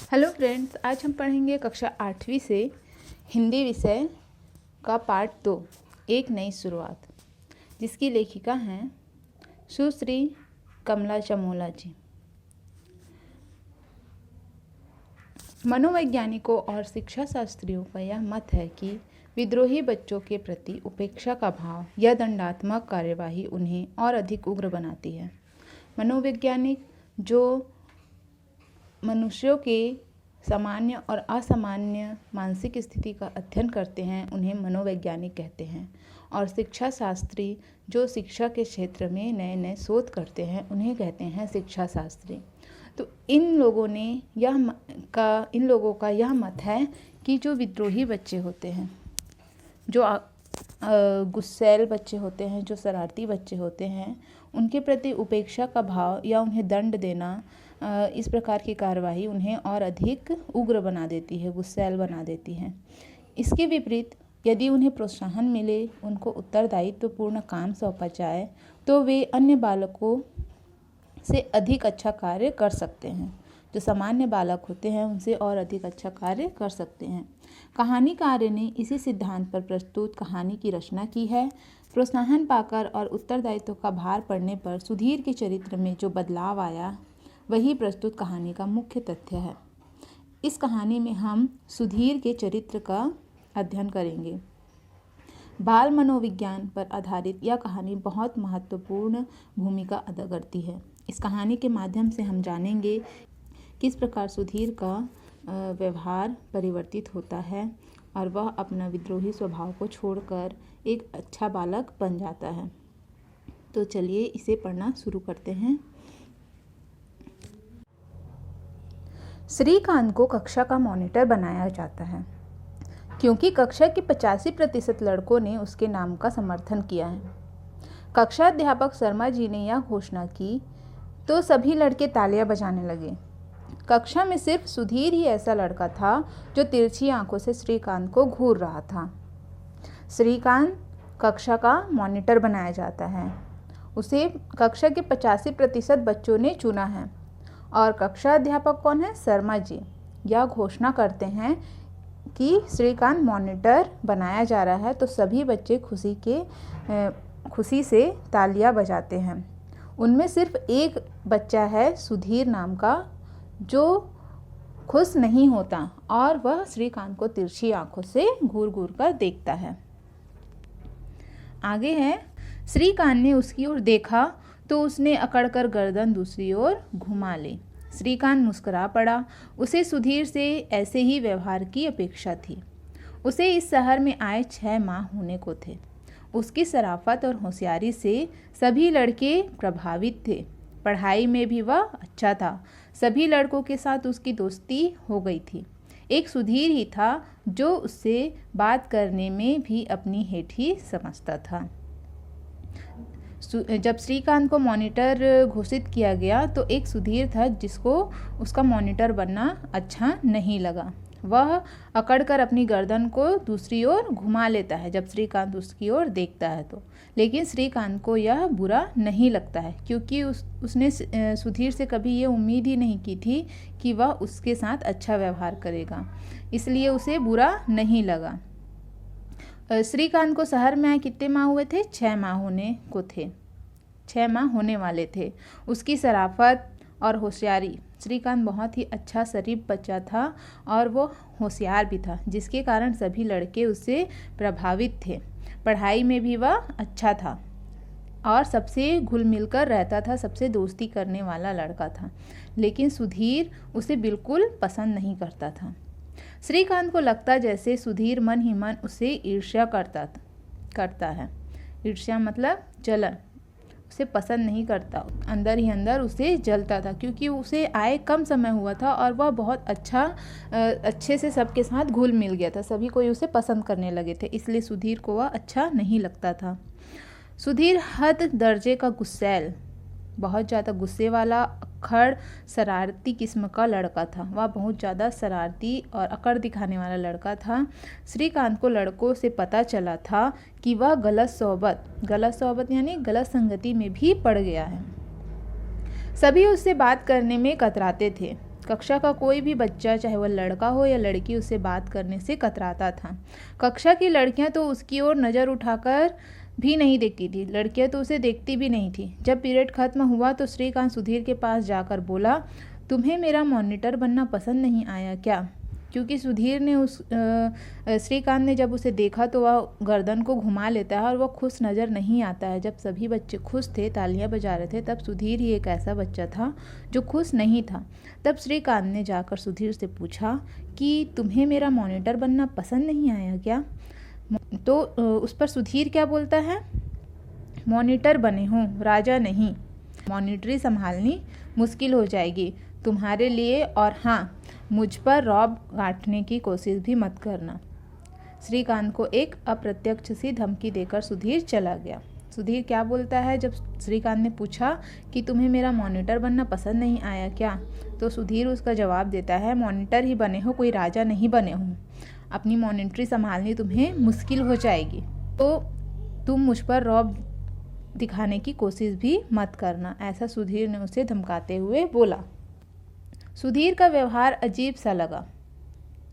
Hello friends, आज हम पढ़ेंगे कक्षा 8वीं से हिंदी विषय का पार्ट 2 एक नई शुरुआत, जिसकी लेखिका हैं सुश्री कमला चमोला जी। मनोवैज्ञानिकों और शिक्षा शास्त्रियों का यह मत है कि विद्रोही बच्चों के प्रति उपेक्षा का भाव या दंडात्मक कार्यवाही उन्हें और अधिक उग्र बनाती है। मनोवैज्ञानिक जो मनुष्यों के सामान्य और असामान्य मानसिक स्थिति का अध्ययन करते हैं उन्हें मनोवैज्ञानिक कहते हैं, और शिक्षा शास्त्री जो शिक्षा के क्षेत्र में नए नए शोध करते हैं उन्हें कहते हैं शिक्षा शास्त्री। तो इन लोगों का यह मत है कि जो विद्रोही बच्चे होते हैं, जो गुस्सैल बच्चे होते हैं, जो शरारती बच्चे होते हैं, उनके प्रति उपेक्षा का भाव या उन्हें दंड देना, इस प्रकार की कार्यवाही उन्हें और अधिक उग्र बना देती है, गुस्सैल बना देती है। इसके विपरीत यदि उन्हें प्रोत्साहन मिले, उनको उत्तरदायित्वपूर्ण काम सौंपा जाए, तो वे अन्य बालकों से अधिक अच्छा कार्य कर सकते हैं। जो सामान्य बालक होते हैं उनसे और अधिक अच्छा कार्य कर सकते हैं। कहानीकार ने इसी सिद्धांत पर प्रस्तुत कहानी की रचना की है। प्रोत्साहन पाकर और उत्तरदायित्व का भार पड़ने पर सुधीर के चरित्र में जो बदलाव आया वही प्रस्तुत कहानी का मुख्य तथ्य है। इस कहानी में हम सुधीर के चरित्र का अध्ययन करेंगे। बाल मनोविज्ञान पर आधारित यह कहानी बहुत महत्वपूर्ण भूमिका अदा करती है। इस कहानी के माध्यम से हम जानेंगे किस प्रकार सुधीर का व्यवहार परिवर्तित होता है और वह अपना विद्रोही स्वभाव को छोड़कर एक अच्छा बालक बन जाता है। तो चलिए इसे पढ़ना शुरू करते हैं। श्रीकांत को कक्षा का मॉनिटर बनाया जाता है क्योंकि कक्षा के 85% लड़कों ने उसके नाम का समर्थन किया है। कक्षा अध्यापक शर्मा जी ने यह घोषणा की तो सभी लड़के तालियां बजाने लगे। कक्षा में सिर्फ सुधीर ही ऐसा लड़का था जो तिरछी आंखों से श्रीकांत को घूर रहा था। श्रीकांत कक्षा का मॉनिटर बनाया जाता है। उसे कक्षा के 85% बच्चों ने चुना है और कक्षा अध्यापक कौन है? शर्मा जी। यह घोषणा करते हैं कि श्रीकांत मॉनिटर बनाया जा रहा है तो सभी बच्चे खुशी से तालियां बजाते हैं। उनमें सिर्फ एक बच्चा है सुधीर नाम का जो खुश नहीं होता और वह श्रीकांत को तिरछी आंखों से घूर घूर कर देखता है। आगे है, श्रीकांत ने उसकी ओर देखा तो उसने अकड़कर गर्दन दूसरी ओर घुमा ली। श्रीकांत मुस्कुरा पड़ा। उसे सुधीर से ऐसे ही व्यवहार की अपेक्षा थी। उसे इस शहर में आए 6 माह होने को थे। उसकी शराफत और होशियारी से सभी लड़के प्रभावित थे। पढ़ाई में भी वह अच्छा था। सभी लड़कों के साथ उसकी दोस्ती हो गई थी। एक सुधीर ही था जो उससे बात करने में भी अपनी हेठी समझता था। जब श्रीकांत को मॉनिटर घोषित किया गया तो एक सुधीर था जिसको उसका मॉनिटर बनना अच्छा नहीं लगा। वह अकड़कर अपनी गर्दन को दूसरी ओर घुमा लेता है जब श्रीकांत उसकी ओर देखता है तो। लेकिन श्रीकांत को यह बुरा नहीं लगता है क्योंकि उसने सुधीर से कभी ये उम्मीद ही नहीं की थी कि वह उसके साथ अच्छा व्यवहार करेगा, इसलिए उसे बुरा नहीं लगा। श्रीकांत को शहर में आए कितने माह हुए थे? 6 माह होने वाले थे। उसकी शराफत और होशियारी, श्रीकांत बहुत ही अच्छा शरीफ बच्चा था और वो होशियार भी था, जिसके कारण सभी लड़के उससे प्रभावित थे। पढ़ाई में भी वह अच्छा था और सबसे घुल मिलकर रहता था, सबसे दोस्ती करने वाला लड़का था। लेकिन सुधीर उसे बिल्कुल पसंद नहीं करता था। श्रीकांत को लगता जैसे सुधीर मन ही मन उसे ईर्ष्या करता है। ईर्ष्या मतलब जलन। उसे पसंद नहीं करता, अंदर ही अंदर उसे जलता था क्योंकि उसे आए कम समय हुआ था और वह बहुत अच्छे से सबके साथ घुल मिल गया था। सभी कोई उसे पसंद करने लगे थे, इसलिए सुधीर को वह अच्छा नहीं लगता था। सुधीर हद दर्जे का गुस्सैल, बहुत ज़्यादा गुस्से वाला, अक्खड़, शरारती किस्म का लड़का था। वह बहुत ज़्यादा शरारती और अकड़ दिखाने वाला लड़का था। श्रीकांत को लड़कों से पता चला था कि वह गलत सोहबत यानी गलत संगति में भी पड़ गया है। सभी उससे बात करने में कतराते थे। कक्षा का कोई भी बच्चा, चाहे वह लड़का हो या लड़की, उससे बात करने से कतराता था। कक्षा की लड़कियां तो उसकी ओर नज़र उठाकर भी नहीं देखती थी, लड़कियां तो उसे देखती भी नहीं थी। जब पीरियड खत्म हुआ तो श्रीकांत सुधीर के पास जाकर बोला, तुम्हें मेरा मॉनिटर बनना पसंद नहीं आया क्या? क्योंकि सुधीर ने श्रीकांत ने जब उसे देखा तो वह गर्दन को घुमा लेता है और वह खुश नज़र नहीं आता है। जब सभी बच्चे खुश थे, तालियां बजा रहे थे, तब सुधीर ही एक ऐसा बच्चा था जो खुश नहीं था। तब श्रीकांत ने जाकर सुधीर से पूछा कि तुम्हें मेरा मॉनिटर बनना पसंद नहीं आया क्या? तो उस पर सुधीर क्या बोलता है, मॉनिटर बने हो, राजा नहीं। मॉनिटरी संभालनी मुश्किल हो जाएगी तुम्हारे लिए, और हाँ, मुझ पर रौब गांठने की कोशिश भी मत करना। श्रीकांत को एक अप्रत्यक्ष सी धमकी देकर सुधीर चला गया। सुधीर क्या बोलता है, जब श्रीकांत ने पूछा कि तुम्हें मेरा मॉनिटर बनना पसंद नहीं आया क्या, तो सुधीर उसका जवाब देता है, मॉनिटर ही बने हो, कोई राजा नहीं बने हो। अपनी मॉनिटरी संभालनी तुम्हें मुश्किल हो जाएगी, तो तुम मुझ पर रौब दिखाने की कोशिश भी मत करना। ऐसा सुधीर ने उसे धमकाते हुए बोला। सुधीर का व्यवहार अजीब सा लगा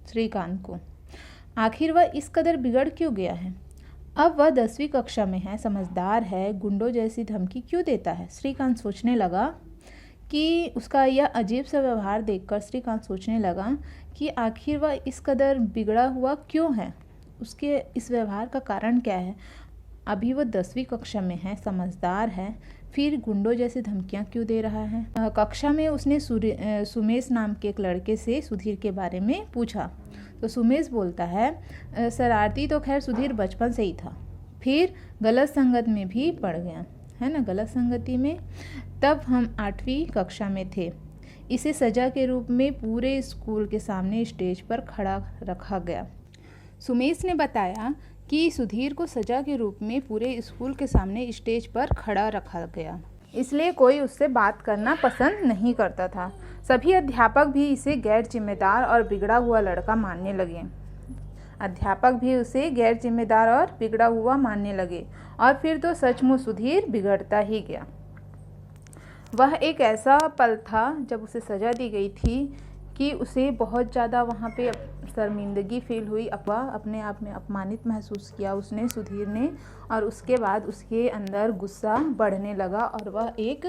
श्रीकांत को। आखिर वह इस कदर बिगड़ क्यों गया है? अब वह 10वीं कक्षा में है, समझदार है, गुंडों जैसी धमकी क्यों देता है? श्रीकांत सोचने लगा कि उसका यह अजीब सा व्यवहार देखकर श्रीकांत सोचने लगा कि आखिर वह इस कदर बिगड़ा हुआ क्यों है, उसके इस व्यवहार का कारण क्या है? अभी वह 10वीं कक्षा में है, समझदार है, फिर गुंडों जैसी धमकियां क्यों दे रहा है? कक्षा में उसने सुमेश नाम के एक लड़के से सुधीर के बारे में पूछा, तो सुमेश बोलता है, शरारती तो खैर सुधीर बचपन से ही था, फिर गलत संगत में भी पड़ गया है ना, गलत संगति में। तब हम 8वीं कक्षा में थे, इसे सजा के रूप में पूरे स्कूल के सामने स्टेज पर खड़ा रखा गया। सुमेश ने बताया कि सुधीर को सजा के रूप में पूरे स्कूल के सामने स्टेज पर खड़ा रखा गया, इसलिए कोई उससे बात करना पसंद नहीं करता था। सभी अध्यापक भी इसे गैर जिम्मेदार और बिगड़ा हुआ लड़का मानने लगे। अध्यापक भी उसे गैर जिम्मेदार और बिगड़ा हुआ मानने लगे, और फिर तो सचमुच सुधीर बिगड़ता ही गया। वह एक ऐसा पल था जब उसे सज़ा दी गई थी कि उसे बहुत ज़्यादा वहाँ पे शर्मिंदगी फील हुई, अपने आप में अपमानित महसूस किया उसने, सुधीर ने, और उसके बाद उसके अंदर गुस्सा बढ़ने लगा और वह एक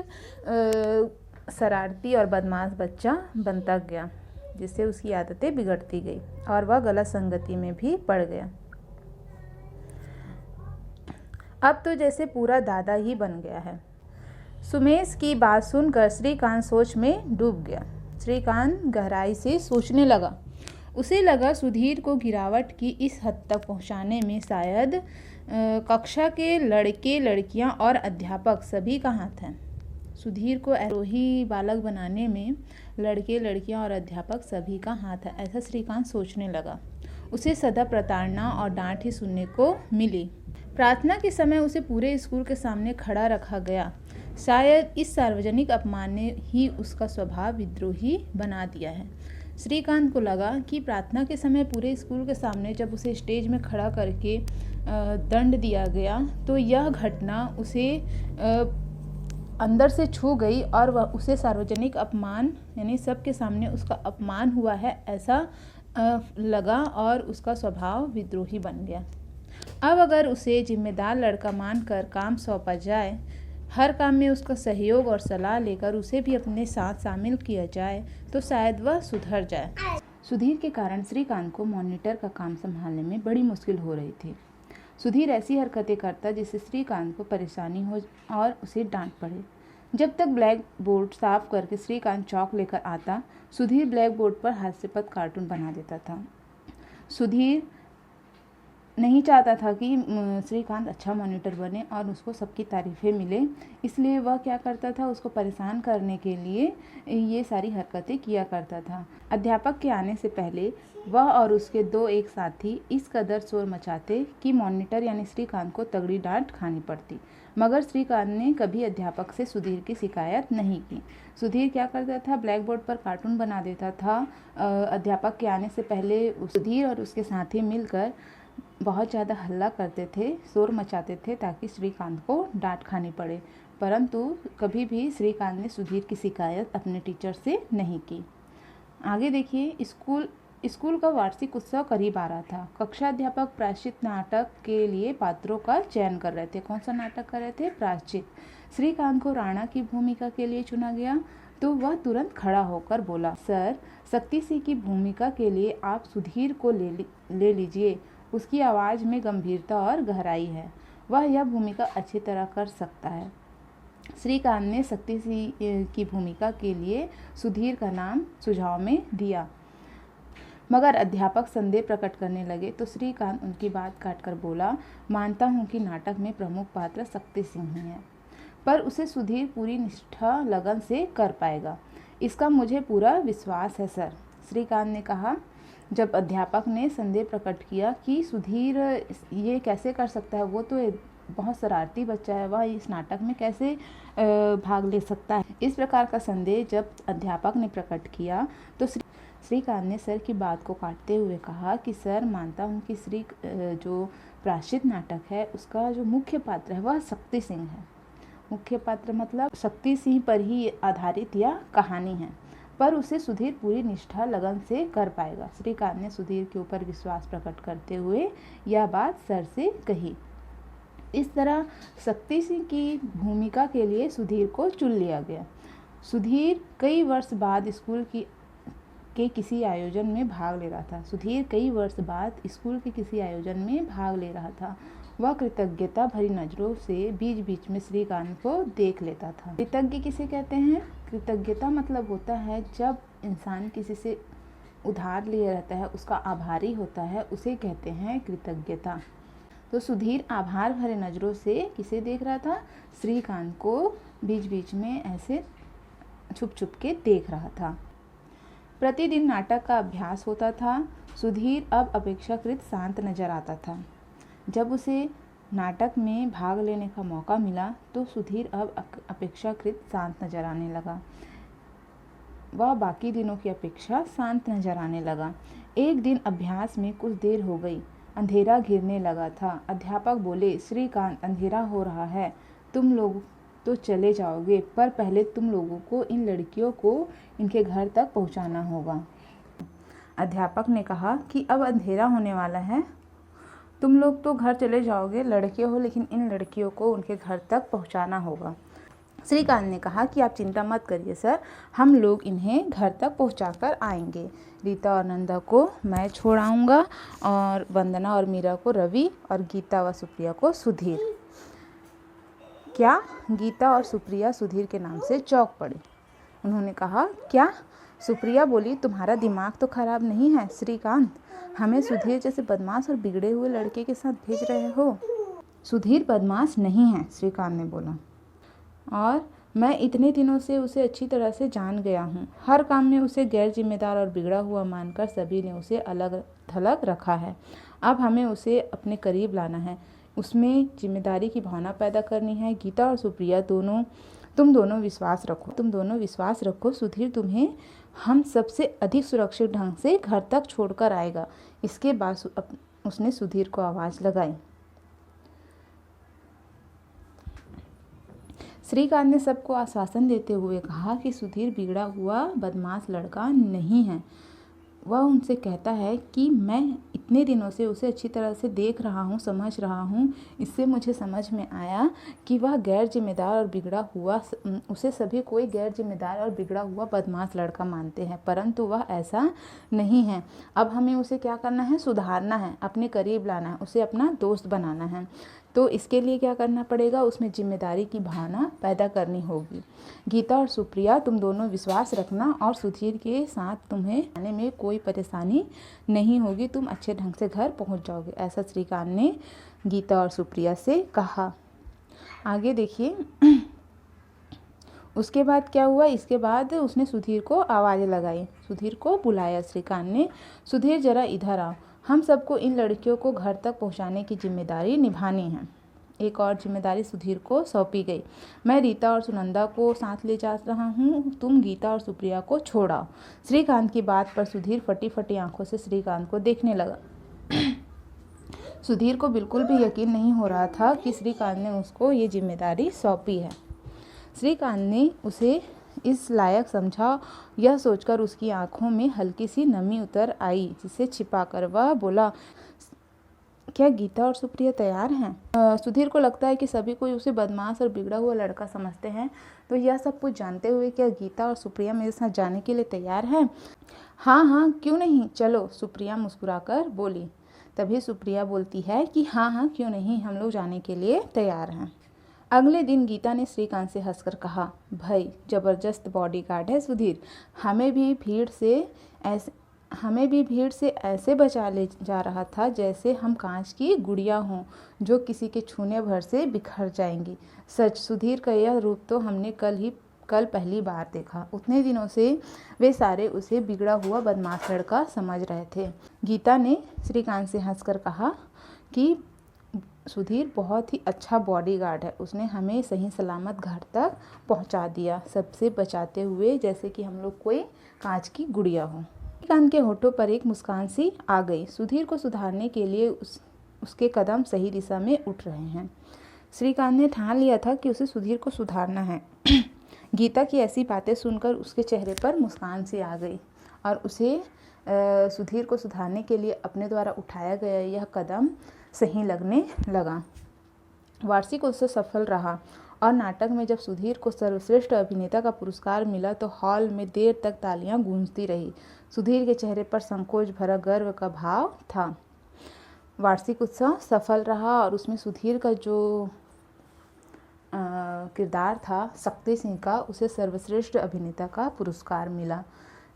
शरारती और बदमाश बच्चा बनता गया, जिससे उसकी आदतें बिगड़ती गई और वह गलत संगति में भी पड़ गया। अब तो जैसे पूरा दादा ही बन गया है। सुमेश की बात सुनकर श्रीकांत सोच में डूब गया। श्रीकांत गहराई से सोचने लगा। उसे लगा सुधीर को गिरावट की इस हद तक पहुंचाने में शायद कक्षा के लड़के लड़कियां और अध्यापक सभी का हाथ है। सुधीर को आरोही बालक बनाने में लड़के लड़कियां और अध्यापक सभी का हाथ है, ऐसा श्रीकांत सोचने लगा। उसे सदा प्रताड़ना और डांट ही सुनने को मिली। प्रार्थना के समय उसे पूरे स्कूल के सामने खड़ा रखा गया। शायद इस सार्वजनिक अपमान ने ही उसका स्वभाव विद्रोही बना दिया है। श्रीकांत को लगा कि प्रार्थना के समय पूरे स्कूल के सामने जब उसे स्टेज में खड़ा करके दंड दिया गया तो यह घटना उसे अंदर से छू गई और वह उसे सार्वजनिक अपमान यानी सबके सामने उसका अपमान हुआ है ऐसा लगा और उसका स्वभाव विद्रोही बन गया। अब अगर उसे जिम्मेदार लड़का मानकर काम सौंपा जाए, हर काम में उसका सहयोग और सलाह लेकर उसे भी अपने साथ शामिल किया जाए तो शायद वह सुधर जाए। सुधीर के कारण श्रीकांत को मॉनिटर का काम संभालने में बड़ी मुश्किल हो रही थी। सुधीर ऐसी हरकतें करता जिससे श्रीकांत को परेशानी हो और उसे डांट पड़े। जब तक ब्लैक बोर्ड साफ करके श्रीकांत चौक लेकर आता, सुधीर ब्लैक बोर्ड पर हास्यास्पद कार्टून बना देता था। सुधीर नहीं चाहता था कि श्रीकांत अच्छा मॉनिटर बने और उसको सबकी तारीफ़ें मिले, इसलिए वह क्या करता था, उसको परेशान करने के लिए ये सारी हरकतें किया करता था। अध्यापक के आने से पहले वह और उसके दो एक साथी इस कदर शोर मचाते कि मॉनिटर यानी श्रीकांत को तगड़ी डांट खानी पड़ती, मगर श्रीकांत ने कभी अध्यापक से सुधीर की शिकायत नहीं की। सुधीर क्या करता था, ब्लैक बोर्ड पर कार्टून बना देता था। अध्यापक के आने से पहले सुधीर और उसके साथी मिलकर बहुत ज़्यादा हल्ला करते थे, शोर मचाते थे ताकि श्रीकांत को डांट खानी पड़े, परंतु कभी भी श्रीकांत ने सुधीर की शिकायत अपने टीचर से नहीं की। आगे देखिए, स्कूल का वार्षिक उत्सव करीब आ रहा था। कक्षा अध्यापक प्रायश्चित नाटक के लिए पात्रों का चयन कर रहे थे। कौन सा नाटक कर रहे थे? प्रायश्चित। श्रीकांत को राणा की भूमिका के लिए चुना गया तो वह तुरंत खड़ा होकर बोला, सर, शक्ति सिंह की भूमिका के लिए आप सुधीर को ले लीजिए। उसकी आवाज़ में गंभीरता और गहराई है, वह यह भूमिका अच्छी तरह कर सकता है। श्रीकांत ने शक्ति सिंह की भूमिका के लिए सुधीर का नाम सुझाव में दिया, मगर अध्यापक संदेह प्रकट करने लगे तो श्रीकांत उनकी बात काटकर बोला, मानता हूँ कि नाटक में प्रमुख पात्र शक्ति सिंह ही है, पर उसे सुधीर पूरी निष्ठा लगन से कर पाएगा, इसका मुझे पूरा विश्वास है सर। श्रीकांत ने कहा। जब अध्यापक ने संदेह प्रकट किया कि सुधीर ये कैसे कर सकता है, वो तो एक बहुत शरारती बच्चा है, वह इस नाटक में कैसे भाग ले सकता है, इस प्रकार का संदेह जब अध्यापक ने प्रकट किया तो श्रीकांत ने सर की बात को काटते हुए कहा कि सर, मानता हूँ कि जो प्रायश्चित नाटक है उसका जो मुख्य पात्र है वह शक्ति सिंह है। मुख्य पात्र मतलब शक्ति सिंह पर ही आधारित यह कहानी है, पर उसे सुधीर पूरी निष्ठा लगन से कर पाएगा। श्रीकांत ने सुधीर के ऊपर विश्वास प्रकट करते हुए यह बात सर से कही। इस तरह शक्ति सिंह की भूमिका के लिए सुधीर को चुन लिया गया। सुधीर कई वर्ष बाद स्कूल के किसी आयोजन में भाग ले रहा था। वह कृतज्ञता भरी नज़रों से बीच बीच में श्रीकांत को देख लेता था। कृतज्ञ किसे कहते हैं? कृतज्ञता मतलब होता है जब इंसान किसी से उधार लिए रहता है, उसका आभारी होता है, उसे कहते हैं कृतज्ञता। तो सुधीर आभार भरे नज़रों से किसे देख रहा था? श्रीकांत को बीच बीच में ऐसे छुप छुप के देख रहा था। प्रतिदिन नाटक का अभ्यास होता था। सुधीर अब अपेक्षाकृत शांत नजर आता था। जब उसे नाटक में भाग लेने का मौका मिला तो सुधीर अब अपेक्षाकृत शांत नजर आने लगा। वह बाकी दिनों की अपेक्षा शांत नजर आने लगा। एक दिन अभ्यास में कुछ देर हो गई, अंधेरा घिरने लगा था। अध्यापक बोले, श्रीकांत, अंधेरा हो रहा है, तुम लोग तो चले जाओगे, पर पहले तुम लोगों को इन लड़कियों को इनके घर तक पहुंचाना होगा। अध्यापक ने कहा कि अब अंधेरा होने वाला है, तुम लोग तो घर चले जाओगे, लड़के हो, लेकिन इन लड़कियों को उनके घर तक पहुंचाना होगा। श्रीकांत ने कहा कि आप चिंता मत करिए सर, हम लोग इन्हें घर तक पहुंचाकर आएंगे। रीता और नंदा को मैं छोड़ाऊंगा और वंदना और मीरा को रवि और गीता व सुप्रिया को सुधीर। क्या? गीता और सुप्रिया सुधीर के नाम से चौंक पड़ी। उन्होंने कहा, क्या? सुप्रिया बोली, तुम्हारा दिमाग तो खराब नहीं है श्रीकांत, हमें सुधीर जैसे बदमाश और बिगड़े हुए लड़के के साथ भेज रहे हो। सुधीर बदमाश नहीं है, श्रीकांत ने बोला, और मैं इतने दिनों से उसे अच्छी तरह से जान गया हूँ। हर काम में उसे गैर जिम्मेदार और बिगड़ा हुआ मानकर सभी ने उसे अलग थलग रखा है। अब हमें उसे अपने करीब लाना है, उसमें जिम्मेदारी की भावना पैदा करनी है। गीता और सुप्रिया तुम दोनों विश्वास रखो, सुधीर तुम्हें हम सबसे अधिक सुरक्षित ढंग से घर तक छोड़कर आएगा। इसके बाद उसने सुधीर को आवाज़ लगाई। श्रीकांत ने सबको आश्वासन देते हुए कहा कि सुधीर बिगड़ा हुआ बदमाश लड़का नहीं है। वह उनसे कहता है कि मैं इतने दिनों से उसे अच्छी तरह से देख रहा हूँ, समझ रहा हूँ। इससे मुझे समझ में आया कि वह गैर जिम्मेदार और बिगड़ा हुआ, उसे सभी कोई गैर जिम्मेदार और बिगड़ा हुआ बदमाश लड़का मानते हैं, परंतु वह ऐसा नहीं है। अब हमें उसे क्या करना है? सुधारना है, अपने करीब लाना है, उसे अपना दोस्त बनाना है। तो इसके लिए क्या करना पड़ेगा? उसमें जिम्मेदारी की भावना पैदा करनी होगी। गीता और सुप्रिया, तुम दोनों विश्वास रखना और सुधीर के साथ तुम्हें आने में कोई परेशानी नहीं होगी, तुम अच्छे ढंग से घर पहुंच जाओगे, ऐसा श्रीकांत ने गीता और सुप्रिया से कहा। आगे देखिए उसके बाद क्या हुआ। इसके बाद उसने सुधीर को आवाज़ लगाई, सुधीर को बुलाया श्रीकांत ने, सुधीर जरा इधर आओ, हम सबको इन लड़कियों को घर तक पहुंचाने की जिम्मेदारी निभानी है। एक और जिम्मेदारी सुधीर को सौंपी गई। मैं रीता और सुनंदा को साथ ले जा रहा हूँ, तुम गीता और सुप्रिया को छोड़ाओ। श्रीकांत की बात पर सुधीर फटी फटी आंखों से श्रीकांत को देखने लगा। सुधीर को बिल्कुल भी यकीन नहीं हो रहा था कि श्रीकांत ने उसको ये जिम्मेदारी सौंपी है। श्रीकांत ने उसे इस लायक समझा, यह सोचकर उसकी आंखों में हल्की सी नमी उतर आई, जिसे छिपाकर वह बोला, क्या गीता और सुप्रिया तैयार हैं? सुधीर को लगता है कि सभी कोई उसे बदमाश और बिगड़ा हुआ लड़का समझते हैं, तो यह सब कुछ जानते हुए क्या गीता और सुप्रिया मेरे साथ जाने के लिए तैयार हैं? हाँ हाँ, क्यों नहीं, चलो, सुप्रिया मुस्कुराकर बोली। तभी सुप्रिया बोलती है कि हाँ हाँ, क्यों नहीं, हम लोग जाने के लिए तैयार हैं। अगले दिन गीता ने श्रीकांत से हंसकर कहा, भाई जबरदस्त बॉडीगार्ड है सुधीर, हमें भी भीड़ से ऐसे बचा ले जा रहा था जैसे हम कांच की गुड़िया हों जो किसी के छूने भर से बिखर जाएंगी। सच, सुधीर का यह रूप तो हमने कल पहली बार देखा। उतने दिनों से वे सारे उसे बिगड़ा हुआ बदमाश लड़का समझ रहे थे। गीता ने श्रीकांत से हंसकर कहा कि सुधीर बहुत ही अच्छा बॉडीगार्ड है, उसने हमें सही सलामत घर तक पहुंचा दिया, सबसे बचाते हुए, जैसे कि हम लोग कोई कांच की गुड़िया हो। श्रीकांत के होठों पर एक मुस्कान सी आ गई। सुधीर को सुधारने के लिए उसके कदम सही दिशा में उठ रहे हैं। श्रीकांत ने ठान लिया था कि उसे सुधीर को सुधारना है। गीता की ऐसी बातें सुनकर उसके चेहरे पर मुस्कान सी आ गई और उसे सुधीर को सुधारने के लिए अपने द्वारा उठाया गया यह कदम सही लगने लगा। वार्षिक उत्सव सफल रहा और नाटक में जब सुधीर को सर्वश्रेष्ठ अभिनेता का पुरस्कार मिला तो हॉल में देर तक तालियां गूंजती रही। सुधीर के चेहरे पर संकोच भरा गर्व का भाव था। वार्षिक उत्सव सफल रहा और उसमें सुधीर का जो किरदार था शक्ति सिंह का, उसे सर्वश्रेष्ठ अभिनेता का पुरस्कार मिला,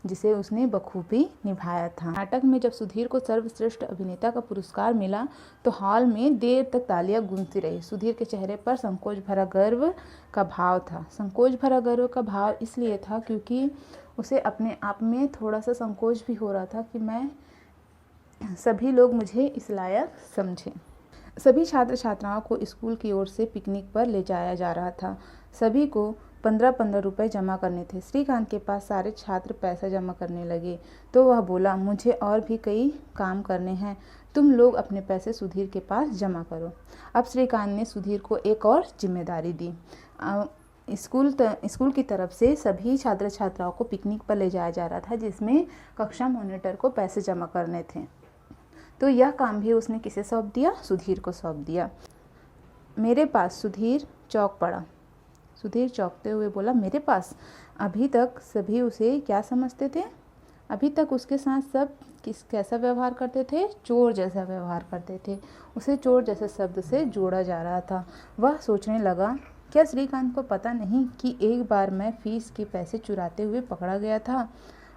जिसे उसने बखूबी निभाया था। नाटक में जब सुधीर को सर्वश्रेष्ठ अभिनेता का पुरस्कार मिला तो हॉल में देर तक तालियां गूंजती रही। सुधीर के चेहरे पर संकोच भरा गर्व का भाव था। संकोच भरा गर्व का भाव इसलिए था क्योंकि उसे अपने आप में थोड़ा सा संकोच भी हो रहा था कि मैं सभी लोग मुझे इस लायक समझें। सभी छात्र छात्राओं को स्कूल की ओर से पिकनिक पर ले जाया जा रहा था। सभी को 15-15 रुपये जमा करने थे। श्रीकांत के पास सारे छात्र पैसा जमा करने लगे तो वह बोला, मुझे और भी कई काम करने हैं, तुम लोग अपने पैसे सुधीर के पास जमा करो। अब श्रीकांत ने सुधीर को एक और जिम्मेदारी दी। स्कूल की तरफ से सभी छात्र छात्राओं को पिकनिक पर ले जाया जा रहा था, जिसमें कक्षा मॉनिटर को पैसे जमा करने थे। तो यह काम भी उसने किसे सौंप दिया? सुधीर को सौंप दिया। मेरे पास सुधीर चौंक पड़ा। सुधीर चौंकते हुए बोला, मेरे पास? अभी तक सभी उसे क्या समझते थे? अभी तक उसके साथ सब कैसा व्यवहार करते थे? चोर जैसा व्यवहार करते थे। उसे चोर जैसे शब्द से जोड़ा जा रहा था। वह सोचने लगा, क्या श्रीकांत को पता नहीं कि एक बार मैं फीस के पैसे चुराते हुए पकड़ा गया था?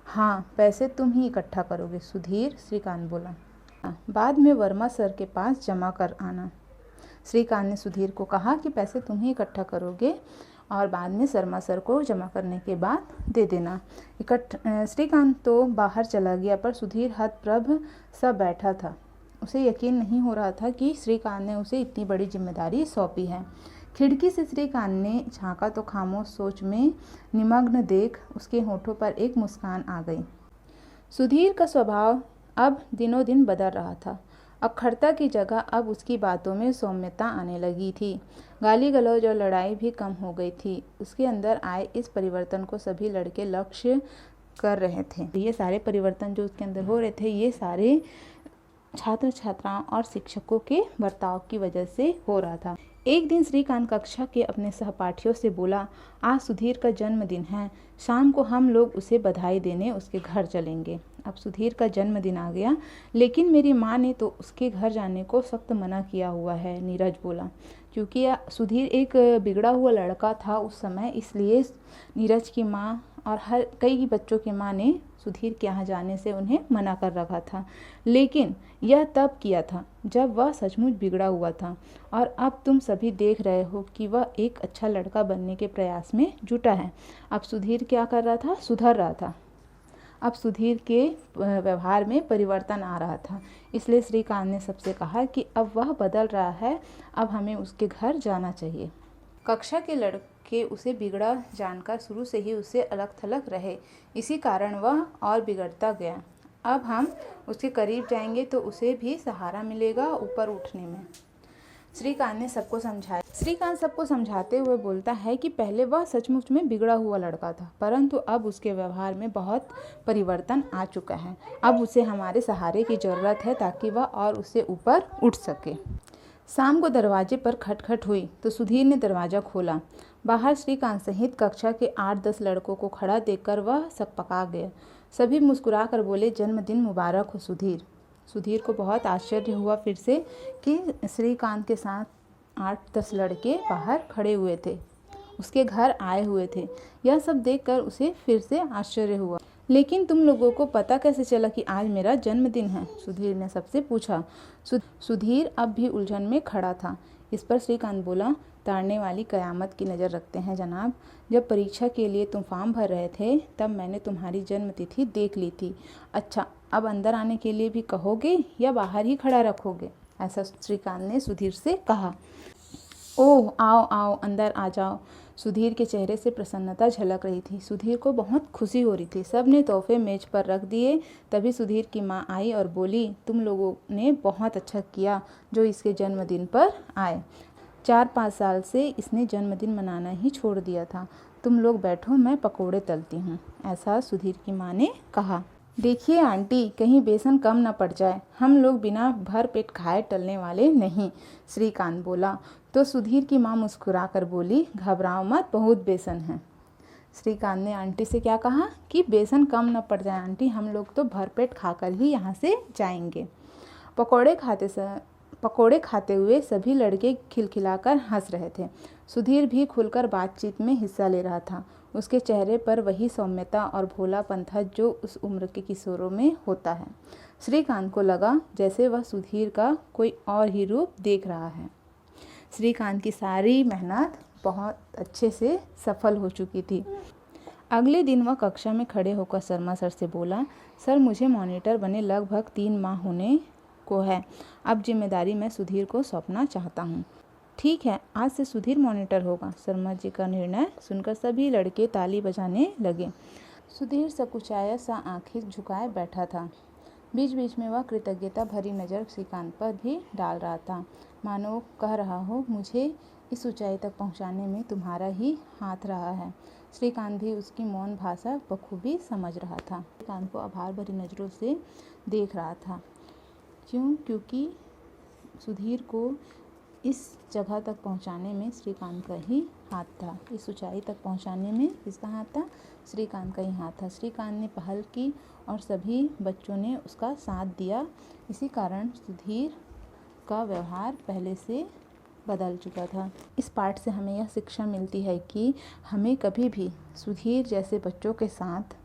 हाँ, पैसे तुम ही इकट्ठा करोगे सुधीर, श्रीकांत बोला। बाद में वर्मा सर के पास जमा कर आना। श्रीकांत ने सुधीर को कहा कि पैसे तुम ही इकट्ठा करोगे और बाद में शर्मा सर को जमा करने के बाद दे देना। श्रीकांत तो बाहर चला गया, पर सुधीर हतप्रभ सा बैठा था। उसे यकीन नहीं हो रहा था कि श्रीकांत ने उसे इतनी बड़ी जिम्मेदारी सौंपी है। खिड़की से श्रीकांत ने झांका तो खामोश सोच में निमग्न देख उसके होठों पर एक मुस्कान आ गई। सुधीर का स्वभाव अब दिनों दिन बदल रहा था। अखरता की जगह अब उसकी बातों में सौम्यता आने लगी थी। गाली गलौज और लड़ाई भी कम हो गई थी। उसके अंदर आए इस परिवर्तन को सभी लड़के लक्ष्य कर रहे थे। ये सारे परिवर्तन जो उसके अंदर हो रहे थे, ये सारे छात्र छात्राओं और शिक्षकों के बर्ताव की वजह से हो रहा था। एक दिन श्रीकांत कक्षा के अपने सहपाठियों से बोला, आज सुधीर का जन्मदिन है, शाम को हम लोग उसे बधाई देने उसके घर चलेंगे। अब सुधीर का जन्मदिन आ गया, लेकिन मेरी माँ ने तो उसके घर जाने को सख्त मना किया हुआ है, नीरज बोला। क्योंकि सुधीर एक बिगड़ा हुआ लड़का था उस समय, इसलिए नीरज की माँ और हर कई बच्चों की माँ ने सुधीर के यहाँ जाने से उन्हें मना कर रखा था। लेकिन यह तब किया था जब वह सचमुच बिगड़ा हुआ था, और अब तुम सभी देख रहे हो कि वह एक अच्छा लड़का बनने के प्रयास में जुटा है। अब सुधीर क्या कर रहा था? सुधर रहा था। अब सुधीर के व्यवहार में परिवर्तन आ रहा था। इसलिए श्रीकांत ने सबसे कहा कि अब वह बदल रहा है, अब हमें उसके घर जाना चाहिए। कक्षा के लड़के उसे बिगड़ा जानकर शुरू से ही उससे अलग थलग रहे, इसी कारण वह और बिगड़ता गया। अब हम उसके करीब जाएंगे तो उसे भी सहारा मिलेगा ऊपर उठने में। श्रीकांत ने सबको समझाया। श्रीकांत सबको समझाते हुए बोलता है कि पहले वह सचमुच में बिगड़ा हुआ लड़का था, परंतु अब उसके व्यवहार में बहुत परिवर्तन आ चुका है। अब उसे हमारे सहारे की ज़रूरत है ताकि वह और उससे ऊपर उठ सके। शाम को दरवाजे पर खटखट हुई तो सुधीर ने दरवाज़ा खोला। बाहर श्रीकांत सहित कक्षा के 8-10 लड़कों को खड़ा देखकर वह सकपका गया। सभी मुस्कुरा कर बोले, जन्मदिन मुबारक हो सुधीर। सुधीर को बहुत आश्चर्य हुआ फिर से कि श्रीकांत के साथ 8-10 लड़के बाहर खड़े हुए थे, उसके घर आए हुए थे। यह सब देखकर उसे फिर से आश्चर्य हुआ। लेकिन तुम लोगों को पता कैसे चला कि आज मेरा जन्मदिन है? सुधीर ने सबसे पूछा। सुधीर अब भी उलझन में खड़ा था। इस पर श्रीकांत बोला, ताड़ने वाली कयामत की नज़र रखते हैं जनाब। जब परीक्षा के लिए तुम फॉर्म भर रहे थे तब मैंने तुम्हारी जन्मतिथि देख ली थी। अच्छा, अब अंदर आने के लिए भी कहोगे या बाहर ही खड़ा रखोगे? ऐसा श्रीकांत ने सुधीर से कहा। ओह, आओ आओ, अंदर आ जाओ। सुधीर के चेहरे से प्रसन्नता झलक रही थी। सुधीर को बहुत खुशी हो रही थी। सब ने तोहफे मेज पर रख दिए। तभी सुधीर की माँ आई और बोली, तुम लोगों ने बहुत अच्छा किया जो इसके जन्मदिन पर आए। 4-5 साल से इसने जन्मदिन मनाना ही छोड़ दिया था। तुम लोग बैठो, मैं पकोड़े तलती हूँ। ऐसा सुधीर की माँ ने कहा। देखिए आंटी, कहीं बेसन कम न पड़ जाए। हम लोग बिना भर पेट खाए टलने वाले नहीं, श्रीकांत बोला। तो सुधीर की माँ मुस्कुरा कर बोली, घबराओ मत, बहुत बेसन है। श्रीकांत ने आंटी से क्या कहा कि बेसन कम न पड़ जाए आंटी, हम लोग तो भरपेट खाकर ही यहाँ से जाएंगे। पकोड़े खाते हुए सभी लड़के खिलखिलाकर हंस रहे थे। सुधीर भी खुलकर बातचीत में हिस्सा ले रहा था। उसके चेहरे पर वही सौम्यता और भोलापन था जो उस उम्र के किशोरों में होता है। श्रीकांत को लगा जैसे वह सुधीर का कोई और ही रूप देख रहा है। श्रीकांत की सारी मेहनत बहुत अच्छे से सफल हो चुकी थी। अगले दिन वह कक्षा में खड़े होकर शर्मा सर से बोला, सर मुझे मॉनिटर बने लगभग 3 माह होने को है। अब जिम्मेदारी मैं सुधीर को सौंपना चाहता हूँ। ठीक है, आज से सुधीर मॉनिटर होगा। शर्मा जी का निर्णय सुनकर सभी लड़के ताली बजाने लगे। सुधीर सकुचाया सा आंखें झुकाए बैठा था। बीच बीच में वह कृतज्ञता भरी नज़र श्रीकांत पर भी डाल रहा था, मानो कह रहा हो, मुझे इस ऊंचाई तक पहुंचाने में तुम्हारा ही हाथ रहा है। श्रीकांत भी उसकी मौन भाषा बखूबी समझ रहा था। श्रीकांत को आभार भरी नज़रों से देख रहा था। क्योंकि सुधीर को इस जगह तक पहुंचाने में श्रीकांत का ही हाथ था। इस ऊंचाई तक पहुंचाने में किसका हाथ था? श्रीकांत का ही हाथ था। श्रीकांत ने पहल की और सभी बच्चों ने उसका साथ दिया। इसी कारण सुधीर का व्यवहार पहले से बदल चुका था। इस पाठ से हमें यह शिक्षा मिलती है कि हमें कभी भी सुधीर जैसे बच्चों के साथ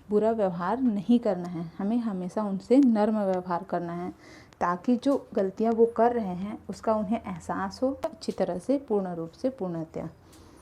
बुरा व्यवहार नहीं करना है। हमें हमेशा उनसे नर्म व्यवहार करना है ताकि जो गलतियां वो कर रहे हैं उसका उन्हें एहसास हो अच्छी तरह से, पूर्ण रूप से, पूर्णतया।